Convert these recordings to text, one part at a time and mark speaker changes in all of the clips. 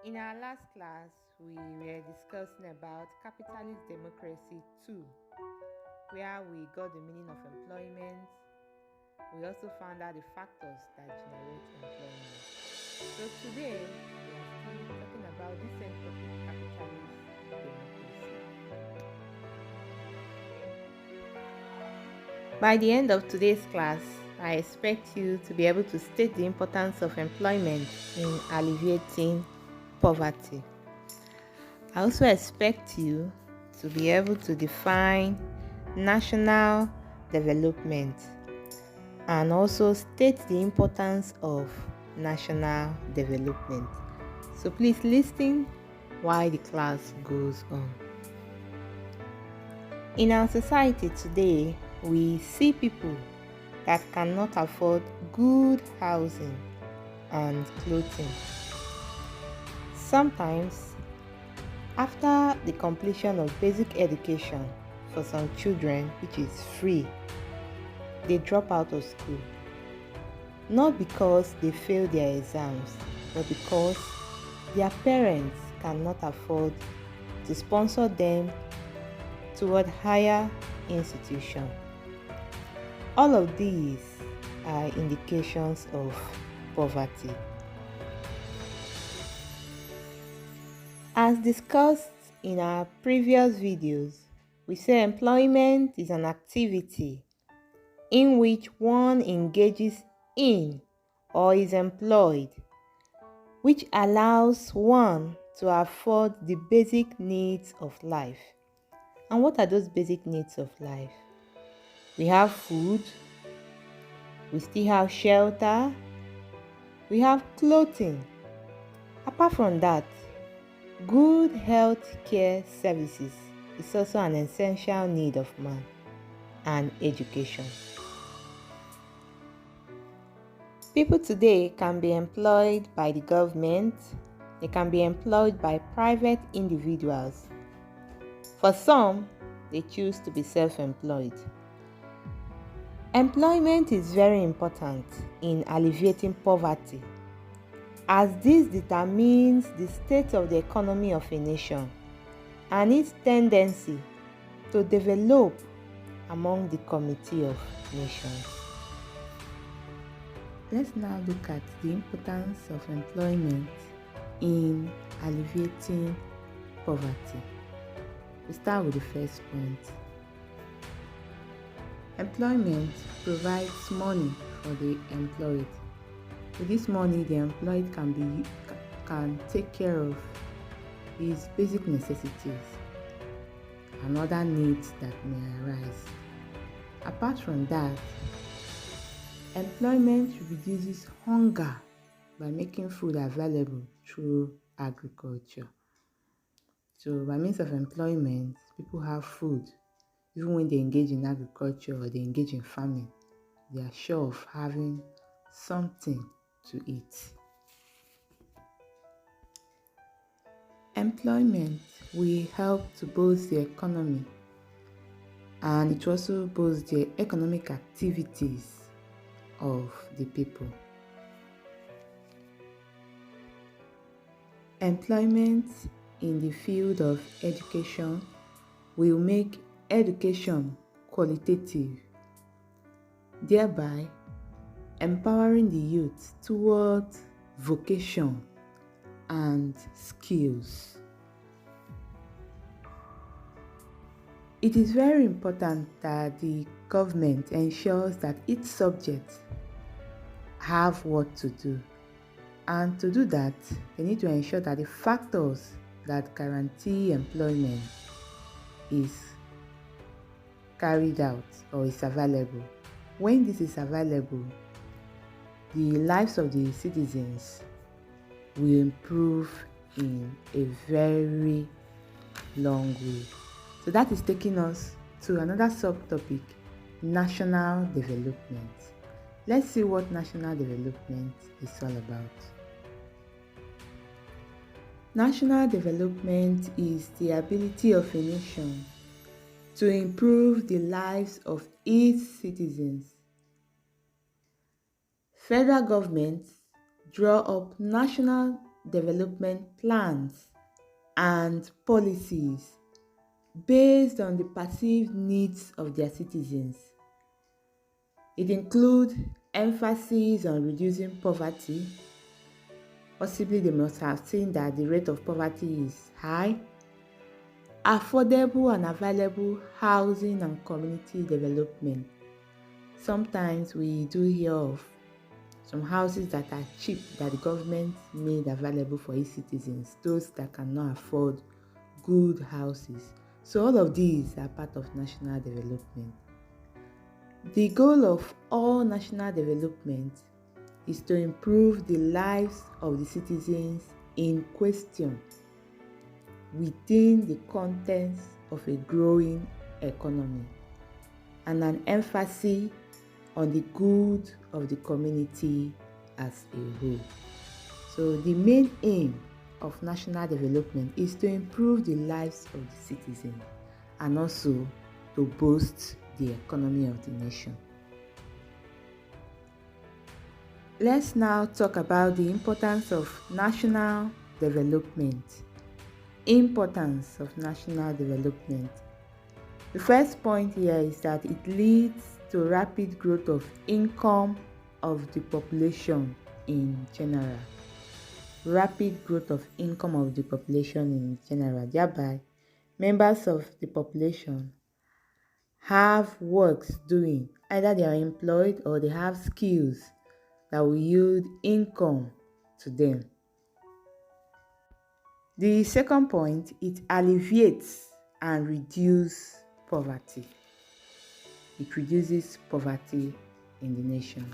Speaker 1: In our last class, we were discussing about capitalist democracy 2, where we got the meaning of employment. We also found out the factors that generate employment. So today, we are still talking about this same topic, capitalist democracy. By the end of today's class, I expect you to be able to state the importance of employment in alleviating poverty. I also expect you to be able to define national development and also state the importance of national development. So please listen while the class goes on. In our society today, we see people that cannot afford good housing and clothing. Sometimes, after the completion of basic education for some children, which is free, they drop out of school. Not because they fail their exams, but because their parents cannot afford to sponsor them toward higher institution. All of these are indications of poverty. As discussed in our previous videos, we say employment is an activity in which one engages in or is employed, which allows one to afford the basic needs of life. And what are those basic needs of life? We have food, we still have shelter, we have clothing. Apart from that, good health care services is also an essential need of man, and education. People today can be employed by the government, they can be employed by private individuals. For some, they choose to be self-employed. Employment is very important in alleviating poverty, as this determines the state of the economy of a nation and its tendency to develop among the community of nations. Let's now look at the importance of employment in alleviating poverty. We start with the first point. Employment provides money for the employed. With this money, the employed can take care of his basic necessities and other needs that may arise. Apart from that, employment reduces hunger by making food available through agriculture. So by means of employment, people have food. Even when they engage in agriculture or they engage in farming, they are sure of having something to eat. Employment will help to boost the economy, and it also boosts the economic activities of the people. Employment in the field of education will make education qualitative, thereby empowering the youth towards vocation and skills. It is very important that the government ensures that its subjects have what to do. And to do that, they need to ensure that the factors that guarantee employment is carried out or is available. When this is available, the lives of the citizens will improve in a very long way. So that is taking us to another subtopic, national development. Let's see what national development is all about. National development is the ability of a nation to improve the lives of its citizens. Federal governments draw up national development plans and policies based on the perceived needs of their citizens. It includes emphasis on reducing poverty. Possibly they must have seen that the rate of poverty is high. Affordable and available housing and community development. Sometimes we do hear of some houses that are cheap that the government made available for its citizens, those that cannot afford good houses. So all of these are part of national development. The goal of all national development is to improve the lives of the citizens in question within the context of a growing economy and an emphasis on the good of the community as a whole. So the main aim of national development is to improve the lives of the citizens and also to boost the economy of the nation. Let's now talk about the importance of national development. Importance of national development. The first point here is that it leads to rapid growth of income of the population in general. Rapid growth of income of the population in general. Thereby, members of the population have works doing. Either they are employed or they have skills that will yield income to them. The second point, it alleviates and reduces poverty. It reduces poverty in the nation.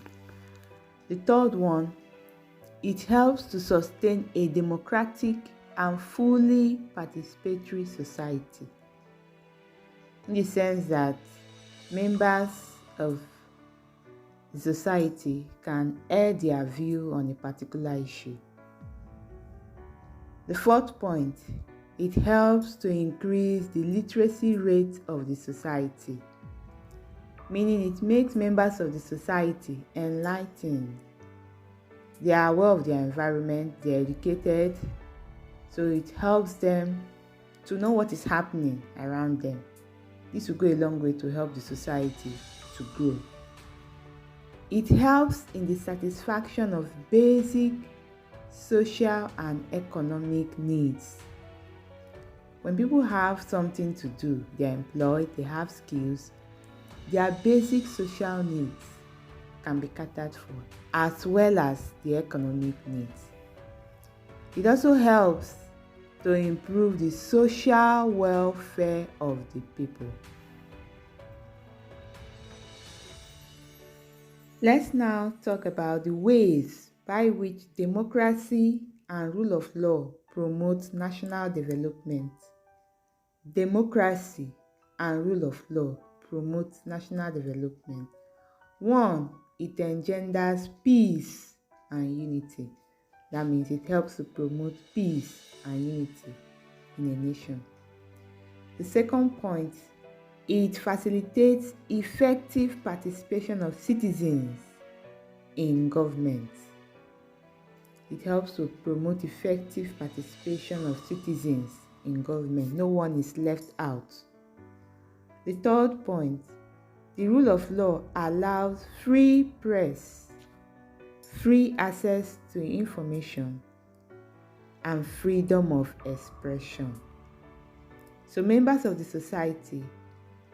Speaker 1: The third one, it helps to sustain a democratic and fully participatory society, in the sense that members of the society can air their view on a particular issue. The fourth point, it helps to increase the literacy rate of the society, meaning it makes members of the society enlightened. They are aware of their environment, they are educated, so it helps them to know what is happening around them. This will go a long way to help the society to grow. It helps in the satisfaction of basic social and economic needs. When people have something to do, they are employed, they have skills, their basic social needs can be catered for, as well as the economic needs. It also helps to improve the social welfare of the people. Let's now talk about the ways by which democracy and rule of law promote national development. Democracy and rule of law promote national development. 1, it engenders peace and unity. That means it helps to promote peace and unity in a nation. The second point, it facilitates effective participation of citizens in government. It helps to promote effective participation of citizens in government. No one is left out. The third point, the rule of law allows free press, free access to information, and freedom of expression. So members of the society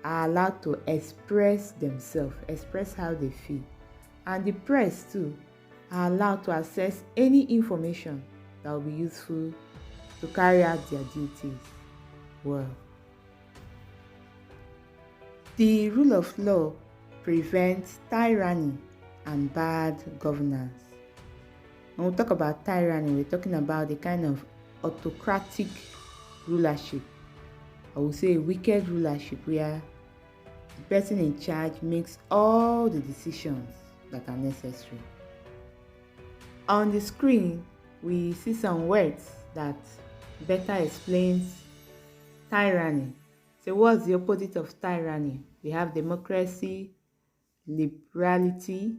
Speaker 1: are allowed to express themselves, express how they feel. And the press too are allowed to access any information that will be useful to carry out their duties well. The rule of law prevents tyranny and bad governance. When we talk about tyranny, we're talking about the kind of autocratic rulership. I would say a wicked rulership where the person in charge makes all the decisions that are necessary. On the screen, we see some words that better explains tyranny. So what's the opposite of tyranny? We have democracy, liberality,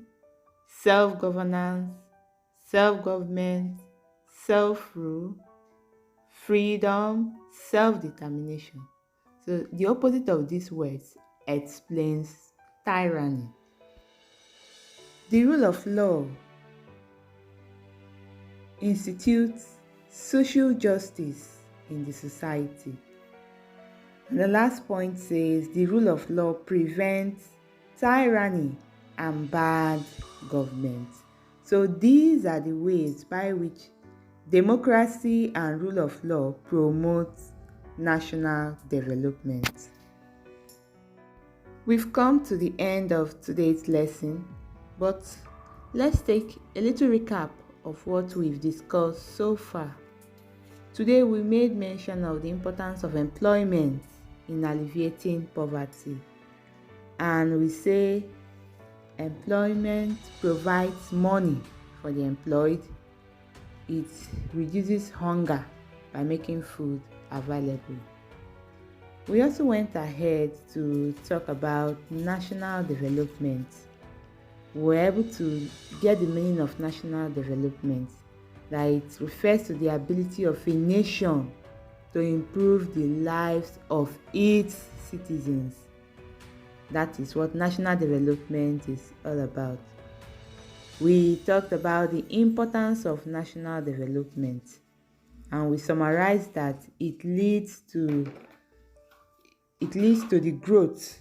Speaker 1: self-governance, self-government, self-rule, freedom, self-determination. So the opposite of these words explains tyranny. The rule of law institutes social justice in the society. And the last point says the rule of law prevents tyranny and bad government. So these are the ways by which democracy and rule of law promotes national development. We've come to the end of today's lesson, but let's take a little recap of what we've discussed so far. Today we made mention of the importance of employment in alleviating poverty, and we say employment provides money for the employed. It reduces hunger by making food available. We also went ahead to talk about national development. We were able to get the meaning of national development, that it refers to the ability of a nation to improve the lives of its citizens. That is what national development is all about. We talked about the importance of national development, and we summarized that it leads to the growth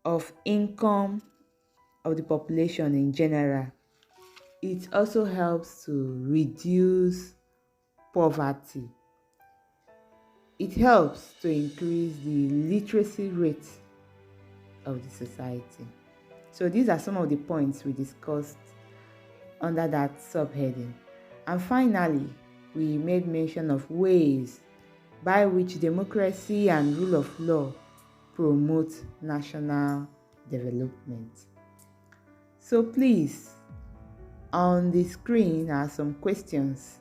Speaker 1: of income of the population in general. It also helps to reduce poverty. It helps to increase the literacy rate of the society. So these are some of the points we discussed under that subheading. And finally, we made mention of ways by which democracy and rule of law promote national development. So please, on the screen are some questions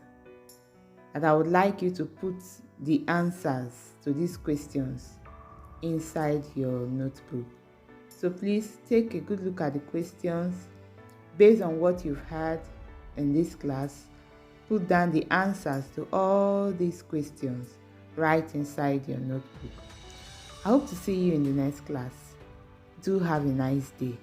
Speaker 1: that I would like you to put the answers to these questions inside your notebook. So please take a good look at the questions. Based on what you've heard in this class, put down the answers to all these questions right inside your notebook. I hope to see you in the next class. Do have a nice day.